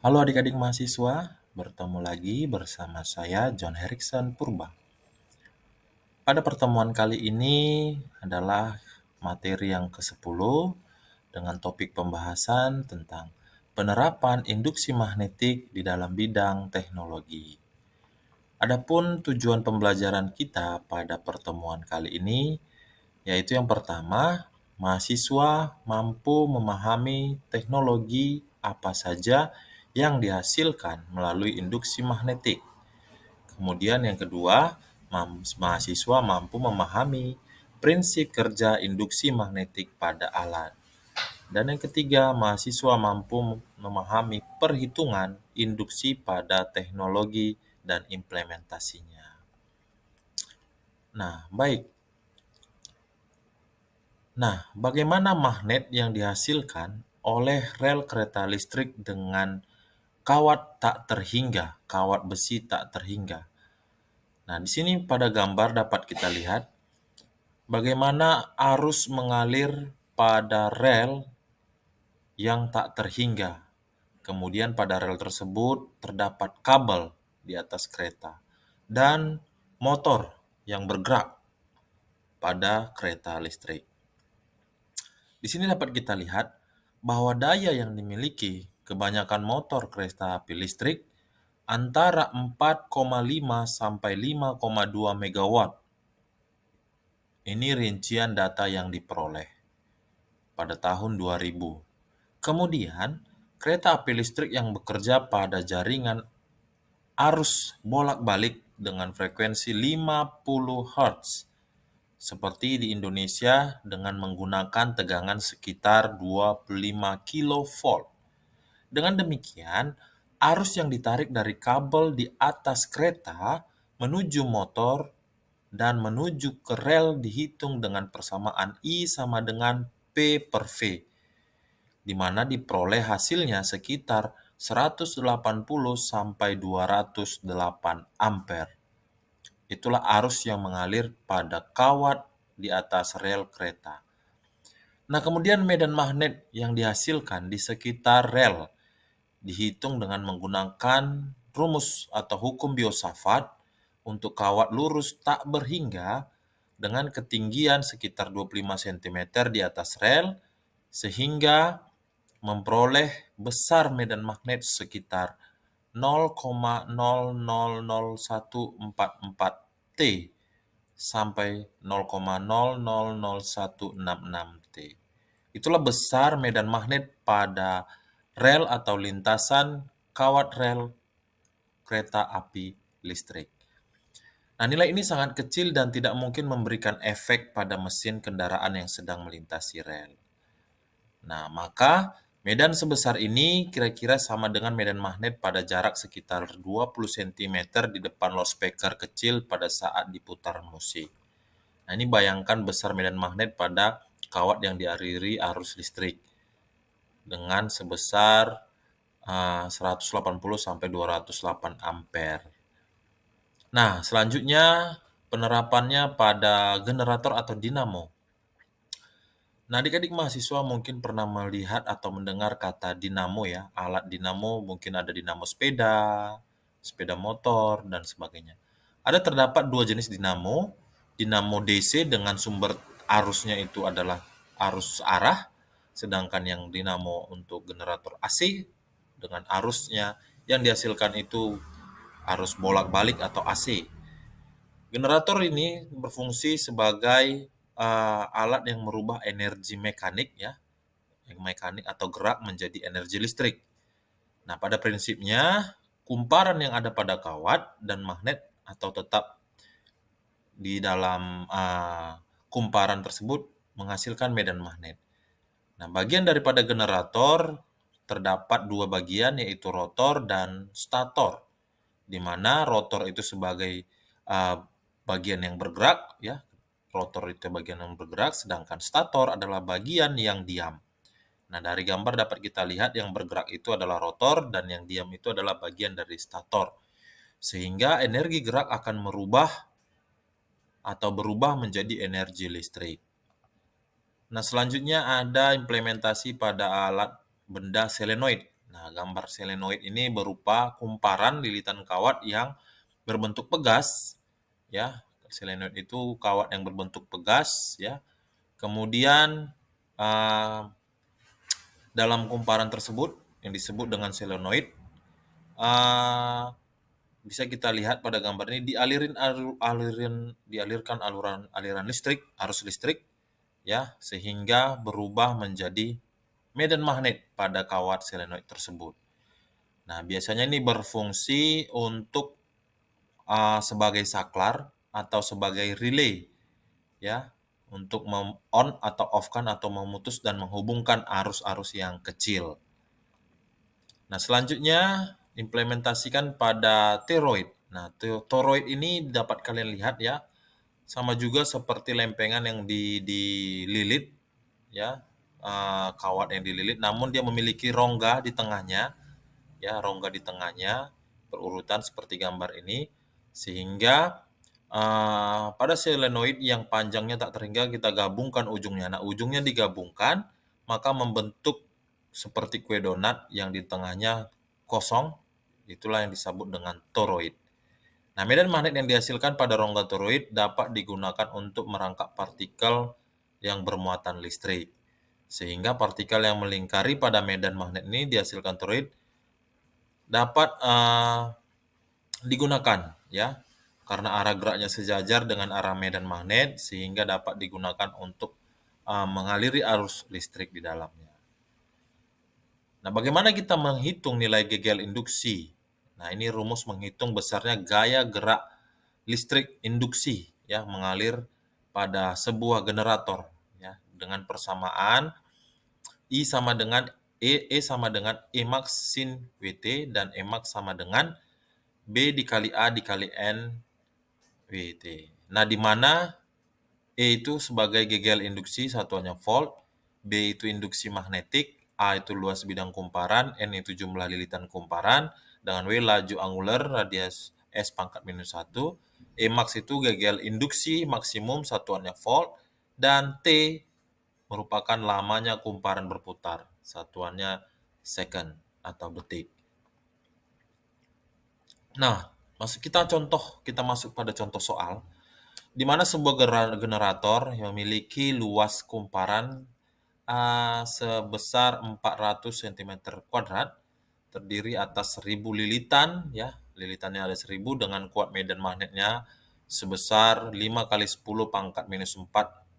Halo adik-adik mahasiswa, bertemu lagi bersama saya John Herikson Purba. Pada pertemuan kali ini adalah materi yang ke-10 dengan topik pembahasan tentang penerapan induksi magnetik di dalam bidang teknologi. Adapun tujuan pembelajaran kita pada pertemuan kali ini yaitu yang pertama, mahasiswa mampu memahami teknologi apa saja yang dihasilkan melalui induksi magnetik. Kemudian yang kedua, mahasiswa mampu memahami prinsip kerja induksi magnetik pada alat. Dan yang ketiga, mahasiswa mampu memahami perhitungan induksi pada teknologi dan implementasinya. Nah, baik. Nah, bagaimana magnet yang dihasilkan oleh rel kereta listrik dengan kawat tak terhingga, kawat besi tak terhingga? Nah, di sini pada gambar dapat kita lihat bagaimana arus mengalir pada rel yang tak terhingga. Kemudian pada rel tersebut terdapat kabel di atas kereta dan motor yang bergerak pada kereta listrik. Di sini dapat kita lihat bahwa daya yang dimiliki kebanyakan motor kereta api listrik antara 4,5 sampai 5,2 megawatt. Ini rincian data yang diperoleh pada tahun 2000. Kemudian, kereta api listrik yang bekerja pada jaringan arus bolak-balik dengan frekuensi 50 Hz seperti di Indonesia dengan menggunakan tegangan sekitar 25 kV. Dengan demikian, arus yang ditarik dari kabel di atas kereta menuju motor dan menuju ke rel dihitung dengan persamaan I sama dengan P per V, di mana diperoleh hasilnya sekitar 180 sampai 208 ampere. Itulah arus yang mengalir pada kawat di atas rel kereta. Nah, kemudian medan magnet yang dihasilkan di sekitar rel dihitung dengan menggunakan rumus atau hukum Biot-Savart untuk kawat lurus tak berhingga dengan ketinggian sekitar 25 cm di atas rel sehingga memperoleh besar medan magnet sekitar 0,000144 T sampai 0,000166 T. Itulah besar medan magnet pada rel atau lintasan kawat rel kereta api listrik. Nah, nilai ini sangat kecil dan tidak mungkin memberikan efek pada mesin kendaraan yang sedang melintasi rel. Nah, maka medan sebesar ini kira-kira sama dengan medan magnet pada jarak sekitar 20 cm di depan loudspeaker kecil pada saat diputar musik. Nah, ini bayangkan besar medan magnet pada kawat yang dialiri arus listrik dengan sebesar 180 sampai 208 ampere. Nah, selanjutnya penerapannya pada generator atau dinamo. Nah, adik-adik mahasiswa mungkin pernah melihat atau mendengar kata dinamo ya. Alat dinamo mungkin ada dinamo sepeda, sepeda motor, dan sebagainya. Ada terdapat dua jenis dinamo. Dinamo DC dengan sumber arusnya itu adalah arus arah, sedangkan yang dinamo untuk generator AC dengan arusnya yang dihasilkan itu arus bolak-balik atau AC. Generator ini berfungsi sebagai alat yang merubah energi mekanik ya, mekanik atau gerak menjadi energi listrik. Nah, pada prinsipnya kumparan yang ada pada kawat dan magnet atau tetap di dalam kumparan tersebut menghasilkan medan magnet. Nah, bagian daripada generator terdapat dua bagian yaitu rotor dan stator, di mana rotor itu sebagai bagian yang bergerak ya, rotor itu bagian yang bergerak, sedangkan stator adalah bagian yang diam. Nah, dari gambar dapat kita lihat yang bergerak itu adalah rotor dan yang diam itu adalah bagian dari stator. Sehingga energi gerak akan merubah atau berubah menjadi energi listrik. Nah, selanjutnya ada implementasi pada alat benda solenoid. Nah, gambar selenoid ini berupa kumparan lilitan kawat yang berbentuk pegas, ya. Selenoid itu kawat yang berbentuk pegas, ya. Kemudian eh, dalam kumparan tersebut yang disebut dengan selenoid, eh, bisa kita lihat pada gambar ini dialirkan aliran listrik, arus listrik, ya, sehingga berubah menjadi medan magnet pada kawat selenoid tersebut. Nah, biasanya ini berfungsi untuk sebagai saklar atau sebagai relay, ya, untuk on atau off-kan atau memutus dan menghubungkan arus-arus yang kecil. Nah, selanjutnya implementasikan pada toroid. Nah, toroid ini dapat kalian lihat, ya, sama juga seperti lempengan yang dililit, ya, kawat yang dililit, namun dia memiliki rongga di tengahnya, ya, rongga di tengahnya berurutan seperti gambar ini, sehingga pada selenoid yang panjangnya tak terhingga kita gabungkan ujungnya. Nah, ujungnya digabungkan maka membentuk seperti kue donat yang di tengahnya kosong, itulah yang disebut dengan toroid. Nah, medan magnet yang dihasilkan pada rongga toroid dapat digunakan untuk merangkap partikel yang bermuatan listrik. Sehingga partikel yang melingkari pada medan magnet ini dihasilkan toroid dapat digunakan, ya, karena arah geraknya sejajar dengan arah medan magnet sehingga dapat digunakan untuk mengaliri arus listrik di dalamnya. Nah, bagaimana kita menghitung nilai GGL induksi? Nah, ini rumus menghitung besarnya gaya gerak listrik induksi, ya, mengalir pada sebuah generator, ya, dengan persamaan I sama dengan E sama dengan E max sin WT dan E max sama dengan B dikali A dikali N WT. Nah, di mana E itu sebagai GGL induksi satuannya volt, B itu induksi magnetik, A itu luas bidang kumparan, N itu jumlah lilitan kumparan, dengan W laju angular radius S pangkat minus 1, E max itu GGL induksi maksimum satuannya volt, dan T merupakan lamanya kumparan berputar, satuannya second atau detik. Nah, kita masuk pada contoh soal di mana sebuah generator yang memiliki luas kumparan sebesar 400 cm2 terdiri atas 1000 lilitan, ya. Lilitannya ada 1000 dengan kuat medan magnetnya sebesar 5 kali 10 pangkat minus 4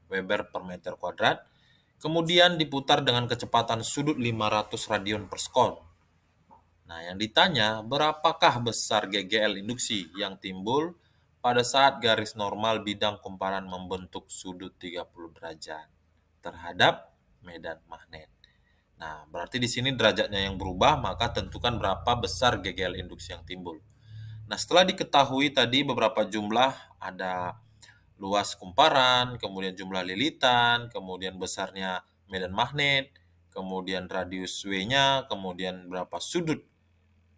Weber per meter kuadrat. Kemudian diputar dengan kecepatan sudut 500 radian per sekon. Nah, yang ditanya, berapakah besar GGL induksi yang timbul pada saat garis normal bidang kumparan membentuk sudut 30 derajat terhadap medan magnet. Nah, berarti di sini derajatnya yang berubah, maka tentukan berapa besar GGL induksi yang timbul. Nah, setelah diketahui tadi beberapa jumlah, ada luas kumparan, kemudian jumlah lilitan, kemudian besarnya medan magnet, kemudian radius W-nya, kemudian berapa sudut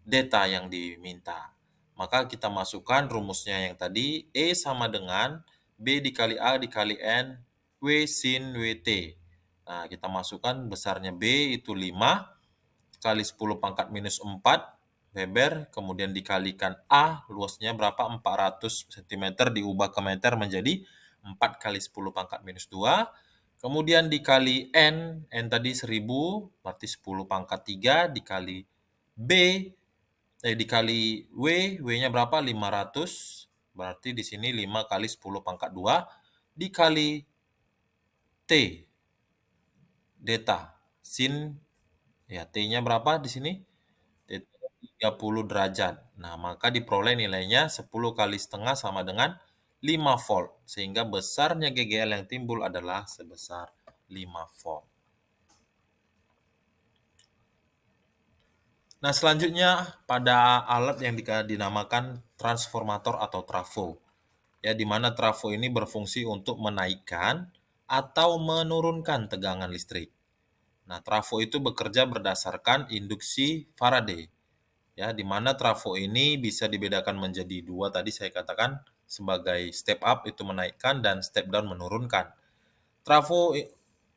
data yang diminta. Maka kita masukkan rumusnya yang tadi, E sama dengan B dikali A dikali N W sin WT. Nah, kita masukkan besarnya B itu 5 kali 10 pangkat minus 4 Weber, kemudian dikalikan A, luasnya berapa? 400 cm, diubah ke meter menjadi 4 kali 10 pangkat minus 2. Kemudian dikali N tadi 1000, berarti 10 pangkat 3, dikali B, dikali W-nya berapa? 500, berarti di sini 5 kali 10 pangkat 2, dikali T, deta, sin, ya, T-nya berapa di sini? T 30 derajat. Nah, maka diperoleh nilainya 10 kali setengah sama dengan 5 volt. Sehingga besarnya GGL yang timbul adalah sebesar 5 volt. Nah, selanjutnya pada alat yang dinamakan transformator atau trafo. Ya, di mana trafo ini berfungsi untuk menaikkan atau menurunkan tegangan listrik. Nah, trafo itu bekerja berdasarkan induksi Faraday. Ya, di mana trafo ini bisa dibedakan menjadi dua, tadi saya katakan sebagai step up itu menaikkan dan step down menurunkan. Trafo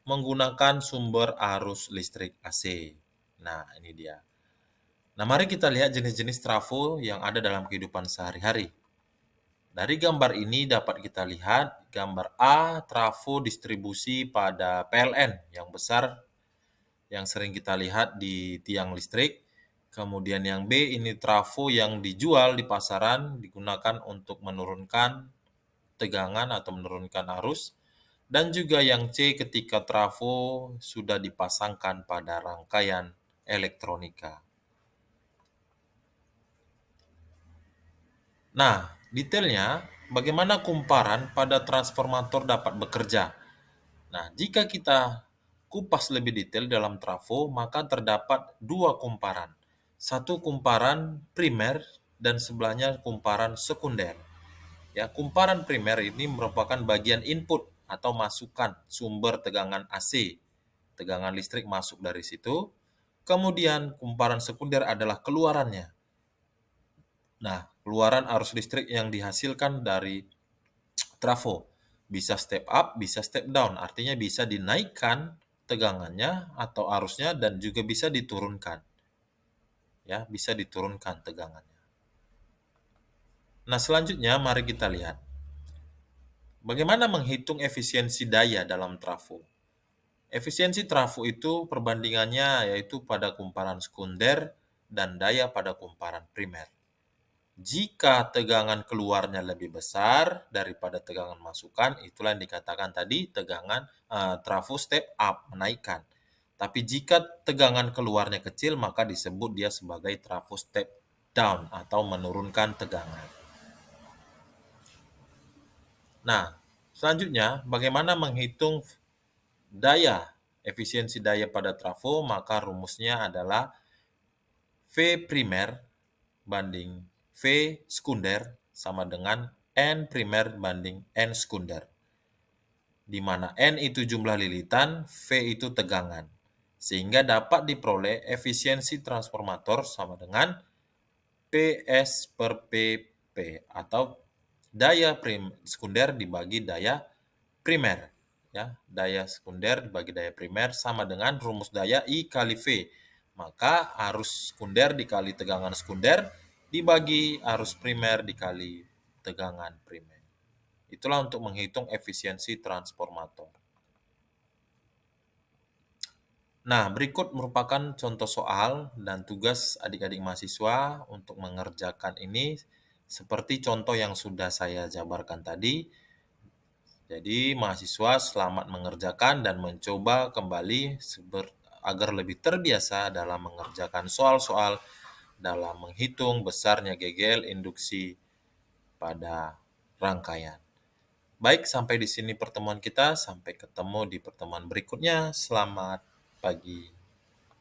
menggunakan sumber arus listrik AC. Nah, ini dia. Nah, mari kita lihat jenis-jenis trafo yang ada dalam kehidupan sehari-hari. Dari gambar ini dapat kita lihat gambar A, trafo distribusi pada PLN yang besar yang sering kita lihat di tiang listrik. Kemudian yang B ini trafo yang dijual di pasaran digunakan untuk menurunkan tegangan atau menurunkan arus. Dan juga yang C ketika trafo sudah dipasangkan pada rangkaian elektronika. Nah, detailnya bagaimana kumparan pada transformator dapat bekerja. Nah, jika kita kupas lebih detail dalam trafo, maka terdapat dua kumparan. Satu kumparan primer dan sebelahnya kumparan sekunder. Ya, kumparan primer ini merupakan bagian input atau masukan sumber tegangan AC. Tegangan listrik masuk dari situ. Kemudian kumparan sekunder adalah keluarannya. Nah, keluaran arus listrik yang dihasilkan dari trafo. Bisa step up, bisa step down. Artinya bisa dinaikkan tegangannya atau arusnya dan juga bisa diturunkan. Ya, bisa diturunkan tegangannya. Nah, selanjutnya mari kita lihat bagaimana menghitung efisiensi daya dalam trafo. Efisiensi trafo itu perbandingannya yaitu pada kumparan sekunder dan daya pada kumparan primer. Jika tegangan keluarnya lebih besar daripada tegangan masukan, itulah yang dikatakan tadi tegangan trafo step up, menaikkan. Tapi jika tegangan keluarnya kecil, maka disebut dia sebagai trafo step down atau menurunkan tegangan. Nah, selanjutnya bagaimana menghitung daya, efisiensi daya pada trafo, maka rumusnya adalah V primer banding V sekunder sama dengan N primer banding N sekunder. Di mana N itu jumlah lilitan, V itu tegangan. Sehingga dapat diperoleh efisiensi transformator sama dengan PS per PP atau daya sekunder dibagi daya primer. Ya, daya sekunder dibagi daya primer sama dengan rumus daya I kali V. Maka arus sekunder dikali tegangan sekunder dibagi arus primer dikali tegangan primer. Itulah untuk menghitung efisiensi transformator. Nah, berikut merupakan contoh soal dan tugas adik-adik mahasiswa untuk mengerjakan ini seperti contoh yang sudah saya jabarkan tadi. Jadi, mahasiswa selamat mengerjakan dan mencoba kembali agar lebih terbiasa dalam mengerjakan soal-soal dalam menghitung besarnya GGL induksi pada rangkaian. Baik, sampai di sini pertemuan kita. Sampai ketemu di pertemuan berikutnya. Selamat pagi.